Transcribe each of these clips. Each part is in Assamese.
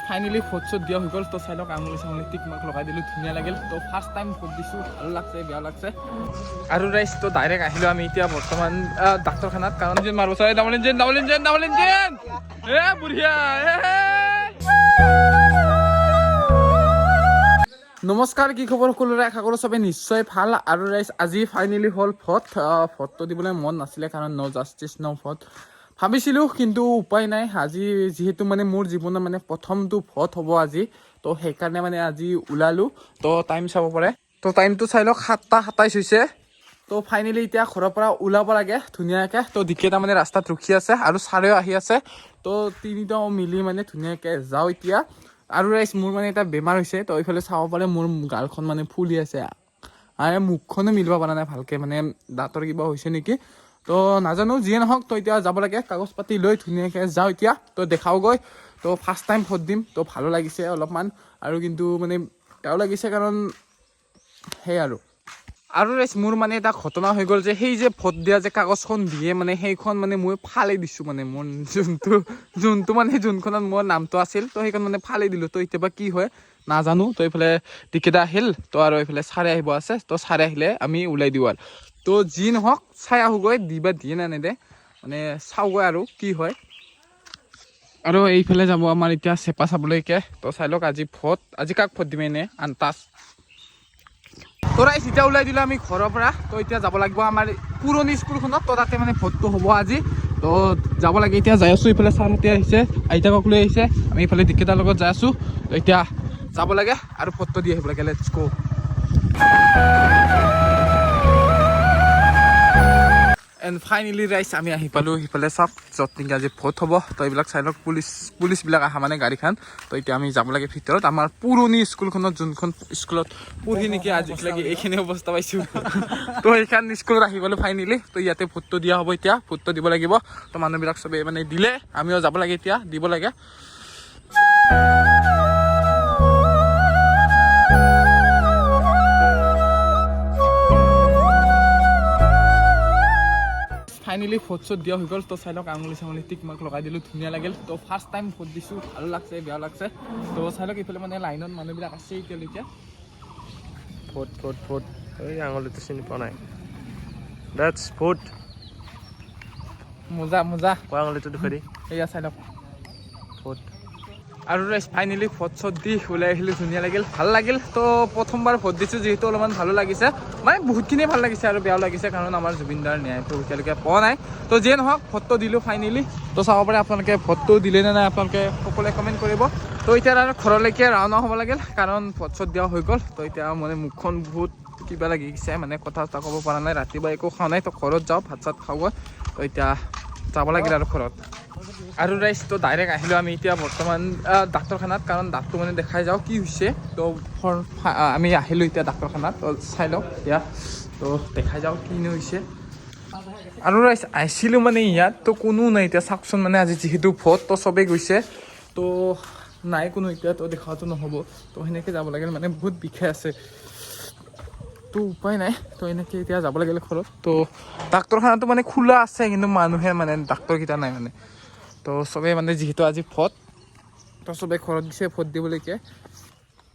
ফাইনেলি ভোট চোট দিয়া হৈ গ'ল তো চাই লওক আঙুলি চাঙুলি টিক মাৰ্ক লগাই দিলোঁ ধুনীয়া লাগিল তো ফাৰ্ষ্ট টাইম ভোট দিছোঁ ভালো লাগছে বেয়া লাগছে আৰু ৰাইজ তো ডাইৰেক্ট আহিলোঁ আমি এতিয়া বৰ্তমান ডাক্তৰখানাত কাৰণ যেন মাৰিব চাই ডাবল ইঞ্জিন এ বঢ়িয়া নমস্কাৰ কি খবৰ সকলোৰে আশা কৰোঁ চবে নিশ্চয় ভাল আৰু ৰাইজ আজি ফাইনেলি হ'ল ভোটটো দিবলৈ মন নাছিলে কাৰণ ন' জাষ্টিছ ন' ভোট ভাবিছিলোঁ কিন্তু উপায় নাই আজি যিহেতু মানে মোৰ জীৱনৰ মানে প্ৰথমটো ভোট হ'ব আজি তো সেইকাৰণে মানে আজি ওলালোঁ তো টাইম চাব পাৰে তো টাইমটো চাই লওক 7:27 হৈছে তো ফাইনেলি এতিয়া ঘৰৰ পৰা ওলাব লাগে ধুনীয়াকৈ তো দিকেইটা মানে ৰাস্তাত ৰখি আছে আৰু ছাৰেও আহি আছে তো তিনিটাও মিলি মানে ধুনীয়াকৈ যাওঁ এতিয়া আৰু ৰাইজ মোৰ মানে এটা বেমাৰ হৈছে তো এইফালে চাব পাৰে মোৰ গালখন মানে ফুলি আছে আৰু মুখখনো মিলিব পৰা নাই ভালকৈ মানে দাঁতৰ কিবা হৈছে নেকি তো নাজানো যিয়ে নহওক তো এতিয়া যাব লাগে কাগজ পাতি লৈ ধুনীয়াকৈ যাওঁ এতিয়া তো দেখাওগৈ তো ফাৰ্ষ্ট টাইম ভোট দিম তো ভালো লাগিছে অলপমান আৰু কিন্তু মানে বেয়াও লাগিছে কাৰণ সেই আৰু ৰাইজ মোৰ মানে এটা ঘটনা হৈ গ'ল যে সেই যে ভোট দিয়া যে কাগজখন দিয়ে মানে সেইখন মানে মই ফালি দিছোঁ মানে মোৰ যোনটো মানে যোনখনত মোৰ নামটো আছিল তো সেইখন মানে ফালি দিলোঁ তো এতিয়া কি হয় নাজানো তো এইফালে টিকেটা আহিল তো আৰু এইফালে ছাৰে আহিব আছে তো ছাৰে আহিলে আমি ওলাই দিওঁ আৰু তো যি নহওক চাই আহোগৈ দিবা দিয়ে নে নেদে মানে চাওগৈ আৰু কি হয় আৰু এইফালে যাব আমাৰ এতিয়া চেপা চাবলৈকে তো চাই লওক আজি কাক ভোট দিম এনে আন্তাজ তো ৰাইজ এতিয়া ওলাই দিলোঁ আমি ঘৰৰ পৰা তো এতিয়া যাব লাগিব আমাৰ পুৰণি স্কুলখনত তো তাতে মানে ভোটটো হ'ব আজি তো যাব লাগে এতিয়া যাই আছোঁ এইফালে ছাৰহঁতে আহিছে আইতাকক লৈ আহিছে আমি এইফালে দিকেইটাৰ লগত যাই আছোঁ তো এতিয়া যাব লাগে আৰু ভোটটো দি আহিব লাগে লেটছ গো এণ্ড ফাইনেলি ৰাইজ আমি আহি পালোঁ সিফালে চাওক য'ত নেকি আজি ভোট হ'ব তো এইবিলাক চাই লওক পুলিচবিলাক আহা মানে গাড়ীখন তো এতিয়া আমি যাব লাগে ভিতৰত আমাৰ পুৰণি স্কুলখনত যোনখন স্কুলত পঢ়ি নেকি আজিলৈকে এইখিনি অৱস্থা পাইছোঁ তো সেইখন স্কুলত আহি পালোঁ ফাইনেলি তো ইয়াতে ভোটটো দিয়া হ'ব এতিয়া ভোটটো দিব লাগিব তো মানুহবিলাক চবেই মানে দিলে আমিও যাব লাগে এতিয়া দিব লাগে ফাইনেলি ভোট চোট দিয়া হৈ গ'ল তো চাই লওক আঙুলি চাঙুলি টিক মাৰ্ক লগাই দিলোঁ ধুনীয়া লাগিল তো ফাৰ্ষ্ট টাইম ভোট দিছোঁ ভালো লাগছে বেয়া লাগছে তো চাই লওক এইফালে মানে লাইনত মানুহবিলাক আছে এতিয়ালৈকে ভোট এই আঙুলিটো চিনি পোৱা নাই দ্যাটছ ভোট মজা আঙুলিটো দেখুৱাই দি এয়া চাই লওক ভোট আৰু ৰাইজ ফাইনেলি ভোট চোট দি ওলাই আহিলোঁ ধুনীয়া লাগিল ভাল লাগিল তো প্ৰথমবাৰ ভোট দিছোঁ যিহেতু অলপমান ভালো লাগিছে মানে বহুতখিনিয়ে ভাল লাগিছে আৰু বেয়াও লাগিছে কাৰণ আমাৰ জুবিনদাৰ ন্যায়টো এতিয়ালৈকে পোৱা নাই তো যিয়ে নহওক ভোটটো দিলোঁ ফাইনেলি তো চাব পাৰে আপোনালোকে ভোটটো দিলে নে নাই আপোনালোকে সকলোৱে কমেণ্ট কৰিব তো এতিয়া আৰু ঘৰলৈকে ৰাওনা হ'ব লাগিল কাৰণ ভোট চোট দিয়া হৈ গ'ল তো এতিয়া মানে মুখখন বহুত কিবা লাগিছে মানে কথা চথা ক'ব পৰা নাই ৰাতিপুৱা একো খোৱা নাই তো ঘৰত যাওঁ ভাত চাত খাওঁগৈ তো এতিয়া যাব লাগিল আৰু ঘৰত আৰু ৰাইজ তো ডাইৰেক্ট আহিলোঁ আমি এতিয়া বৰ্তমান ডাক্তৰখানাত কাৰণ দাঁতটো মানে দেখাই যাওঁ কি হৈছে তো আমি আহিলোঁ এতিয়া ডাক্তৰখানাত তো চাই লওক এতিয়া তো দেখাই যাওঁ কিনো হৈছে আৰু ৰাইজ আহিছিলোঁ মানে ইয়াত তো কোনো নাই এতিয়া চাওকচোন মানে আজি যিহেতু ভোট তো চবেই গৈছে তো নাই কোনো এতিয়া তো দেখাটো নহ'ব তো সেনেকৈ যাব লাগিল মানে বহুত বিষাই আছে তো উপায় নাই তো এনেকৈ এতিয়া যাব লাগিল ঘৰত তো ডাক্তৰখানাটো মানে খোলা আছে কিন্তু মানুহে মানে ডাক্তৰকেইটা নাই মানে তো চবেই মানে যিহেতু আজি ভোট তো চবেই ঘৰত দিছে ভোট দিবলৈকে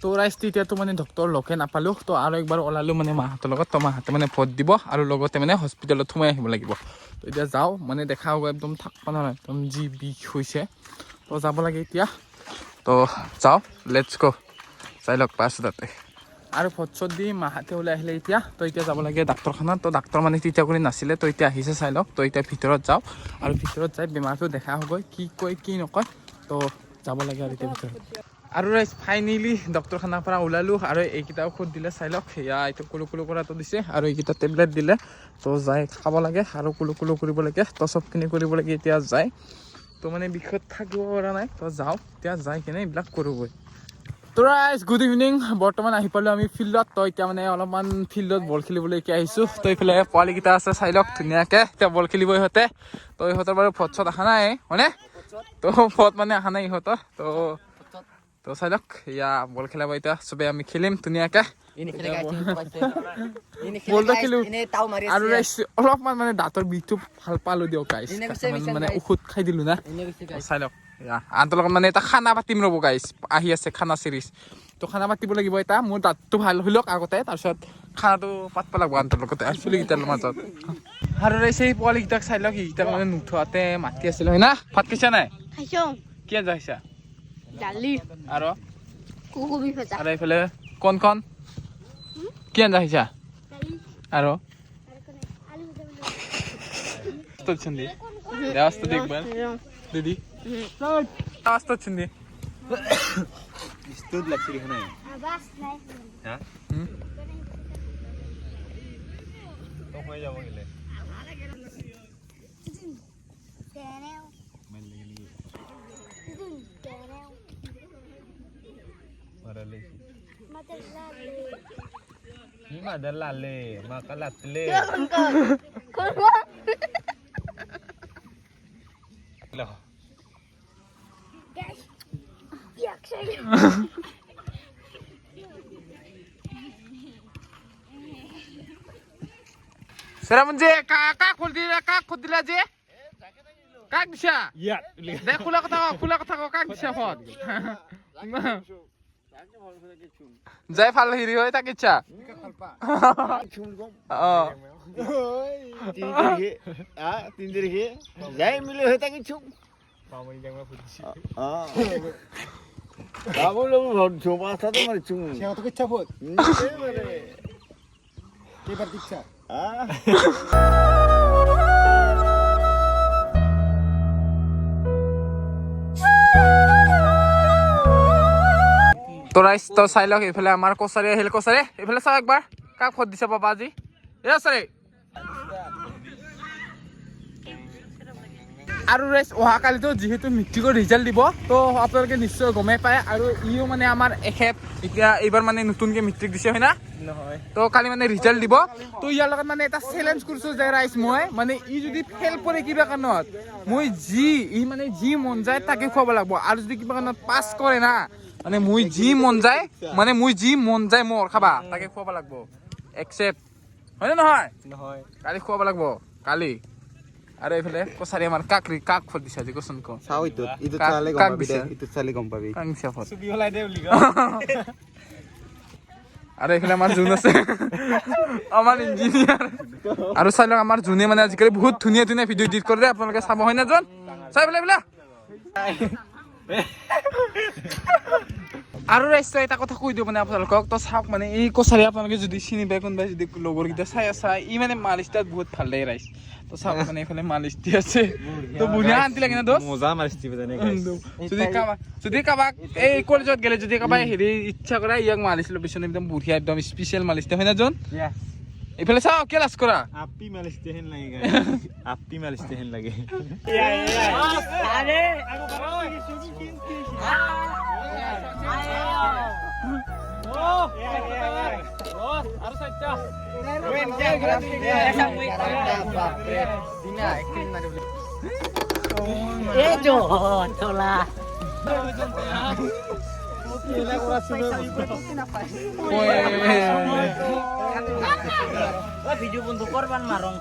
তো ৰাইজ তেতিয়াতো মানে ডক্তৰ লগে নাপালোঁ তো আৰু একবাৰ ওলালোঁ মানে মাহঁতৰ লগত তো মাহঁতে মানে ভোট দিব আৰু লগতে মানে হস্পিটেলত সোমাই আহিব লাগিব তো এতিয়া যাওঁ মানে দেখা হ'ব একদম থাকবা নহয় একদম যি বিষ হৈছে তো যাব লাগে এতিয়া তো যাওঁ লেটছ গ' চাই লওক পাইছোঁ তাতে আৰু ভোট চোট দি মাহঁতে ওলাই আহিলে এতিয়া তো এতিয়া যাব লাগে ডাক্তৰখানাত তো ডাক্তৰ মানে তেতিয়া কৰি নাছিলে তো এতিয়া আহিছে চাই লওক তো এতিয়া ভিতৰত যাওঁ আৰু ভিতৰত যাই বেমাৰটো দেখা হ'বগৈ কি কয় কি নকয় তো যাব লাগে আৰু এতিয়া ভিতৰত আৰু ৰাইজ ফাইনেলি ডক্তৰখানাৰ পৰা ওলালোঁ আৰু এইকেইটাও ঔষধ দিলে চাই লওক সেয়া এইটো কুলু কৰাটো দিছে আৰু এইকেইটা টেবলেট দিলে তো যাই খাব লাগে আৰু কুলু কৰিব লাগে তো চবখিনি কৰিব লাগে এতিয়া যায় তো মানে বিষত থাকিব পৰা নাই তো যাওঁ এতিয়া যাই কিনে এইবিলাক কৰোঁগৈ তো ৰাইজ গুড ইভিনিং বৰ্তমান আহি পালোঁ আমি ফিল্ডত তো এতিয়া মানে অলপমান ফিল্ডত বল খেলিবলৈকে আহিছোঁ তো এইফালে পোৱালিকেইটা আছে চাই লওক ধুনীয়াকৈ এতিয়া বল খেলিব ইহঁতে তো ইহঁতৰ বাৰু ভোট চোট অহা নাই হয়নে তো ভোট মানে অহা নাই ইহঁতৰ তো চাই লওক এয়া বল খেলাব এতিয়া চবেই আমি খেলিম ধুনীয়াকৈ বলটো খেলোঁ আৰু ৰাইজ অলপমান মানে দাঁতৰ বিষটো ভাল পালোঁ দিয়ক গাইজ মানে ঔষধ খাই দিলোঁ না চাই লওক আনটোৰ লগত মানে এটা খানা পাতিম ৰ'ব গাইছ আহি আছে খানা চিৰিজ তো খানা পাতিব লাগিব এটা মোৰ দাঁতটো ভাল হৈ লওক আগতে তাৰপিছত খানাটো পাতিব লাগিব আনটোৰ লগতে আৰু চুলিকেইটাৰ মাজত আৰু সেই পোৱালিকেইটাক চাই লওক এইকেইটাক মানে নুঠোৱাতে মাতি আছিল হয় না ভাত খাইছা নাই খাইছোঁ কি আঞ্জা খাইছা দালি আৰু কবি ভাজা আৰু এইফালে কণ কি আঞ্জা খাইছা আৰু వచ్చింది వ్యవస్థ దిగ్బాల్ দিদি వ్యవస్థ వచ్చింది Istod lang sila na. Ha? Okay jaw gile. Marale. Ni madalale, makalatle. Lo. सरा म्हणजे का खोल दिला जे काक दिशा Ya. दे खुला কথা কাক দিশা ফত যাই ফাল হিরি হয় তাকে ইচ্ছা Tin dirige. Jai mile hoy taki chung. Pamani jangma putsi. Kamu lo coba satu mari chung. Siapa tuh kecabut? Kibar diksa. তো রাইস তো চাই লওক এইফালে আমাৰ কছাৰী আহিল কছাৰী এইফালে চাওক একবাৰ কাক ফত দিছে পাপা আজি এ কছাৰী আৰু ৰাইস অহাকালিতো যিহেতু মেট্ৰিকৰ ৰিজাল্ট দিব তো আপোনালোকে নিশ্চয় গমেই পায় আৰু ইও মানে আমাৰ এখেত এতিয়া এইবাৰ মানে নতুনকৈ মেট্ৰিক দিছে হয় না নহয় তো কালি মানে ৰিজাল্ট দিব তো ইয়াৰ লগত মানে এটা চেলেঞ্জ কৰিছোঁ যে ৰাইস মই মানে ই যদি ফেল কৰে কিবা কাৰণত মই যি মন যায় তাকে খুৱাব লাগিব আৰু যদি কিবা কাৰণত পাছ কৰে না মানে মই যি মন যায় মোৰ খাবা তাকে খুৱাব লাগিব একচেপ্ট হয় নে নহয় নহয় কালি খুৱাব লাগিব কালি আৰু এইফালে কছাৰী আমাৰ কাক ফট দিছে আজি কচোন ক Sao itu? Itu Kak- sale kak gompa bisa. bida. Itu sale gompa bida. Kang দিছে ফট সুবি হলাই দে বুলি আৰু এইফালে আমাৰ জোন আছে আমাৰ ইঞ্জিনিয়াৰ আৰু চাই লওক আমাৰ জোনে মানে আজিকালি বহুত ধুনীয়া ভিডিঅ' এডিট কৰে আপোনালোকে চাব হয় না জোন চাই বোলে আৰু ৰাইজটো এটা কথা কৈ দিওঁ মানে আপোনালোকক তো চাওক মানে এই কছাৰী আপোনালোকে যদি চিনি পায় কোনোবাই যদি লগৰকেইটা চাই আছা ই মানে মালিচটাত বহুত ভাল লাগে ৰাইজ তো চাওক মানে এইফালে মালিচ দি আছে তো বুঢ়িয়া আনটি লাগে না দোষ Moza maristi bida ne যদি কাবাক এই কলেজত গেলে যদি কাবাই হেৰি ইচ্ছা কৰে ইয়াক মালিচ ল'ব বিচাৰে একদম বঢ়িয়া একদম স্পেচিয়েল মালিচ হয় না জোন এইফালে চাও কে লাজ কৰা Api maristi hen lagi guys. Api maristi hen lagi. আৰু চাইটা ভিডিও বন্ধু কৰবান মাৰং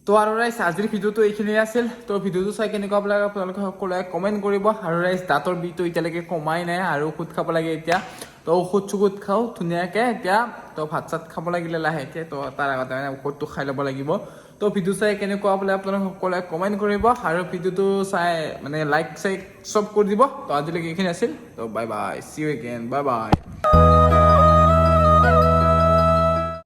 তো আৰু ৰাইজ আজিৰ ভিডিঅ'টো এইখিনিয়ে আছিল তো ভিডিঅ'টো চাই কেনেকুৱা লাগে আপোনালোকে সকলোৱে কমেণ্ট কৰিব আৰু ৰাইজ দাঁতৰ বিষটো এতিয়ালৈকে কমাই নাই আৰু ঔষধ খাব লাগে এতিয়া তো ঔষধ খাওঁ ধুনীয়াকৈ এতিয়া তো ভাত চাত খাব লাগিলে লাহেকৈ তো তাৰ আগতে মানে ঔষধটো খাই ল'ব লাগিব তো ভিডিঅ' চাই কেনেকুৱা বোলে আপোনালোকে সকলোৱে কমেণ্ট কৰিব আৰু ভিডিঅ'টো চাই মানে লাইক চাইক চব কৰি দিব তো আজিলৈকে এইখিনি আছিল তো bye bye see you again bye by